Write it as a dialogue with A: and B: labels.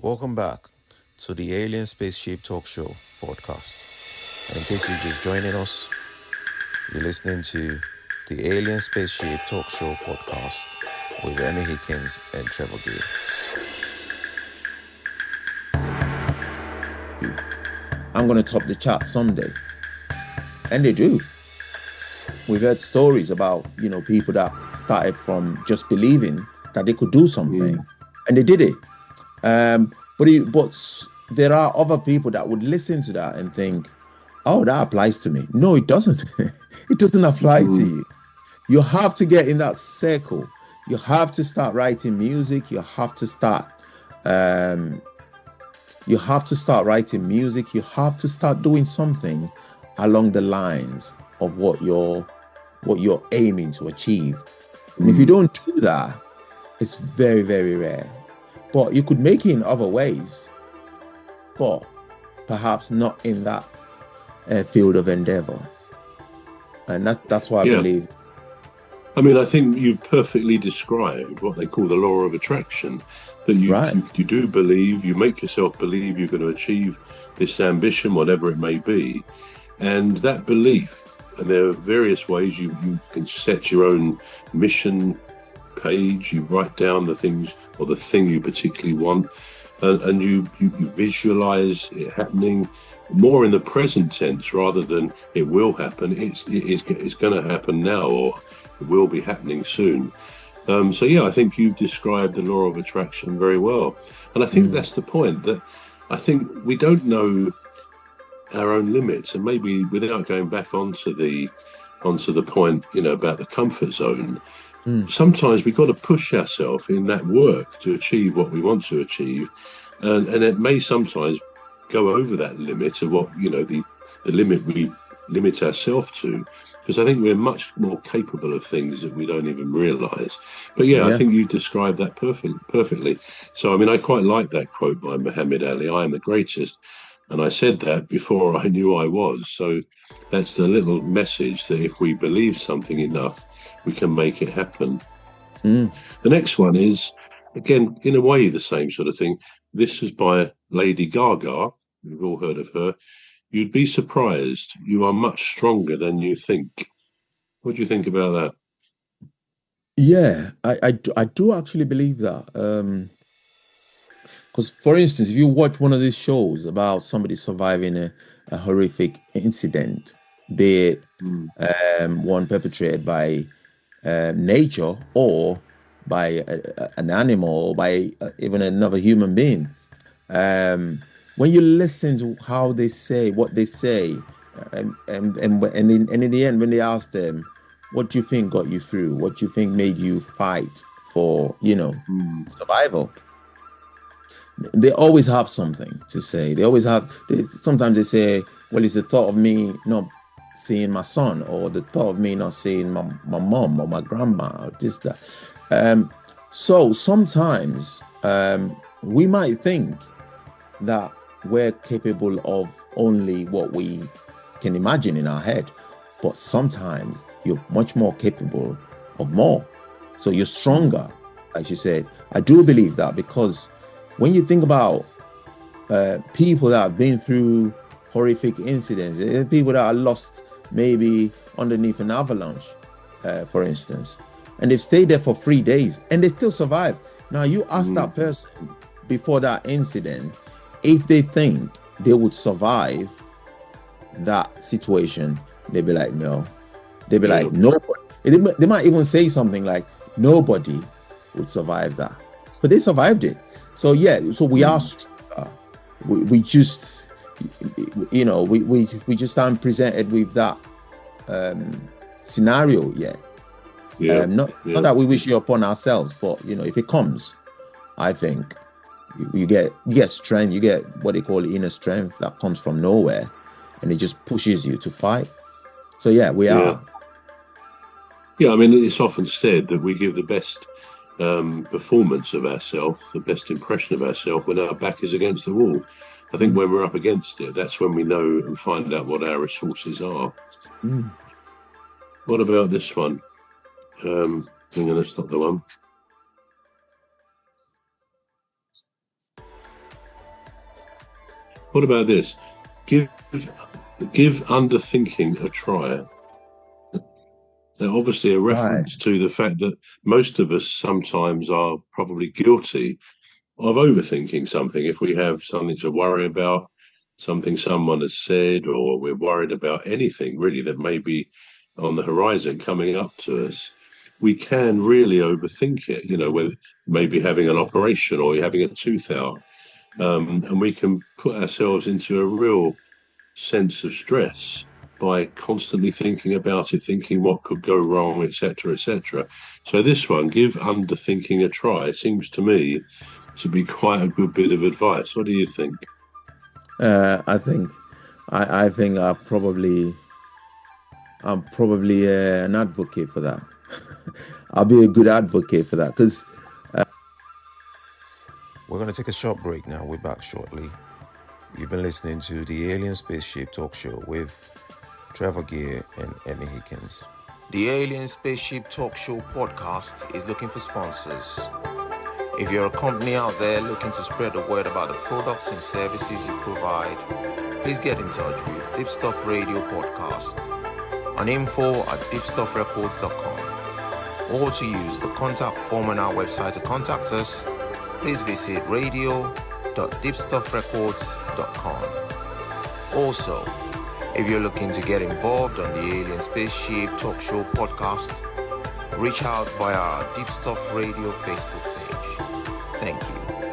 A: Welcome back to the Alien Spaceship Talk Show podcast. And in case you're just joining us, you're listening to the Alien Spaceship Talk Show podcast with Emmy Hikins and Trevor. I'm going to top the chart someday. And they do. We've heard stories about, people that started from just believing that they could do something, and they did it. But there are other people that would listen to that and think, oh, that applies to me. No, it doesn't. It doesn't apply to you. You have to get in that circle. You have to start writing music. You have to start writing music. You have to start doing something along the lines of what you're aiming to achieve. And if you don't do that, it's very, very rare. But you could make it in other ways, but perhaps not in that field of endeavor. And that's why I believe.
B: I mean, I think you've perfectly described what they call the law of attraction, that you do believe, you make yourself believe you're going to achieve this ambition, whatever it may be. And that belief, and there are various ways you can set your own mission page. You write down the things or the thing you particularly want, and you visualize it happening more in the present tense rather than it will happen. It's going to happen now, or it will be happening soon. I think you've described the law of attraction very well, and I think that's the point, that I think we don't know our own limits, and maybe without going back onto the point, about the comfort zone. Sometimes we've got to push ourselves in that work to achieve what we want to achieve, and it may sometimes go over that limit of what the limit we limit ourselves to, because I think we're much more capable of things that we don't even realise. But I think you described that perfectly. So I mean, I quite like that quote by Muhammad Ali, "I am the greatest," and I said that before I knew I was. So that's the little message, that if we believe something enough, we can make it happen. The next one is, again, in a way, the same sort of thing. This was by Lady Gaga. We've all heard of her. "You'd be surprised. You are much stronger than you think." What do you think about that?
A: Yeah, I do actually believe that. Because, for instance, if you watch one of these shows about somebody surviving a horrific incident, be it one perpetrated by nature or by an animal or by even another human being, when you listen to how they say what they say, and in the end, when they ask them, what do you think got you through? What do you think made you fight for, survival? They always have something to say. Sometimes they say, well, it's the thought of me not seeing my son, or the thought of me not seeing my mom or my grandma, or this, that. So sometimes we might think that we're capable of only what we can imagine in our head, but sometimes you're much more capable of more. So you're stronger, like she said. I do believe that, because when you think about people that have been through horrific incidents, people that are lost maybe underneath an avalanche, for instance, and they've stayed there for 3 days and they still survive. Now you ask that person before that incident if they think they would survive that situation, they'd be like, no. They'd be like, nobody. They might even say something like, nobody would survive that, but they survived it. So so we are stronger. We just, we just aren't presented with that scenario yet. Not that we wish it upon ourselves, but if it comes, I think you get strength. You get what they call inner strength that comes from nowhere, and it just pushes you to fight. So we are.
B: Yeah, I mean, it's often said that we give the best performance of ourselves, the best impression of ourselves, when our back is against the wall. I think when we're up against it, that's when we know and find out what our resources are. What about this one? Hang on, that's not the one. What about this? Give underthinking a try. Now, obviously, a reference to the fact that most of us sometimes are probably guilty of overthinking something. If we have something to worry about, something someone has said, or we're worried about anything really that may be on the horizon coming up to us, we can really overthink it, with maybe having an operation or having a tooth out. And we can put ourselves into a real sense of stress by constantly thinking about it, thinking what could go wrong, etc., etc. So this one, give underthinking a try, seems to me to be quite a good bit of advice. What do you think?
A: I think I'm probably an advocate for that. I'll be a good advocate for that, because
C: we're going to take a short break now. We're back shortly. You've been listening to the Alien Spaceship Talk Show with Trevor and Emmy Hikins. The Alien Spaceship Talk Show podcast is looking for sponsors. If you're a company out there looking to spread the word about the products and services you provide, please get in touch with Deepstuff Radio Podcast on info@deepstuffrecords.com, or to use the contact form on our website to contact us, please visit radio.deepstuffrecords.com. Also, if you're looking to get involved on the Alien Spaceship Talk Show podcast, reach out via our Deepstuff Radio Facebook page. Thank you.